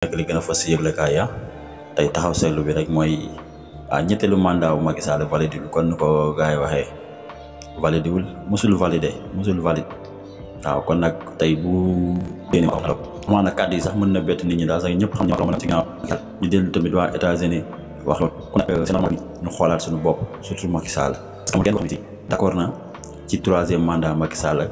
nekk li gën a fas si yëglekaay ya tey taxaw seetlu bi rek mooy ñetteelu mandat wu Macky Sall validé kon ni ko gars yi waxee validé wul musul validé waaw kon nag tey bu génne wax na xamaa na kàddu yi sax mën na bett nit ñi daal sax ñëpp xam ne wax ci ginnaaw ñu dellu tamit waa États-Unis wax loolu kon nag c'est normal ñu xoolaat suñu bopp surtout Macky Sall parce que kenn wax ni si d'accord na ci 3e mandat Macky Sall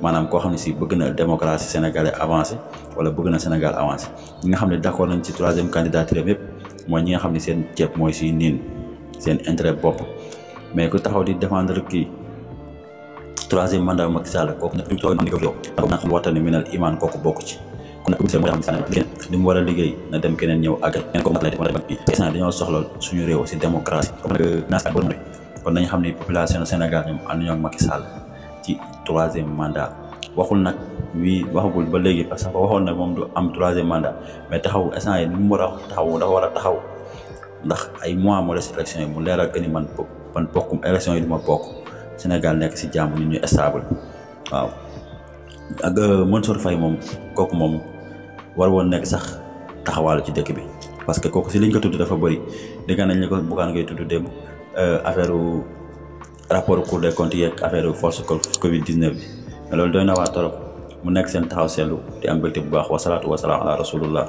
maanaam koo xam ne si bëgg na démocratie sénégalais avancé wala bëgg na Sénégal avancé ñi nga xam ne d'accord nañ ci 3e candidature yëpp mooy ñi nga xam ne seen ceeb mooy si niin seen intérêt bopp mais ku taxaw di défendre kii 3e mandat Macky Sall kooku nag ñu toog ni ko yow da na xam waxtane minal iman kooku bokk ci kon nag seen mooy xam ne li mu war a liggéey na dem keneen ñëw àggal keneen ko nag wala instant dañoo soxla suñu réew si démocratie comme nag naaskat bon kon nañu xam ne population Sénégal ñoom ànduñoo ak Macky Sall ci 3e mandat waxul nag waxagul ba léegi parce que waxoon na moom du am 3e mandat mais taxaw instant yi ni mu war a taxaw dafa war a taxaw ndax ay mois moo des élection yi mu leeral que ni man bokkum élection yi du ma bokk Sénégal nekk si jàmm ñun ñu stable waaw ak Mansour Faye moom kooku moom war woon nekk sax taxawaalu ci dëkk bi parce que kooku si liñ ko tudd dafa bëri dégg nañ ni ko buggaan ngay tudd démb affaire rapport Cour des comptes yeeg affaire force Covid 19 bi mais loolu doy na waa torop mu nekk seen taxaw seetlu di am mbégte bu baax wasalaatu wasalaam ala rasulullah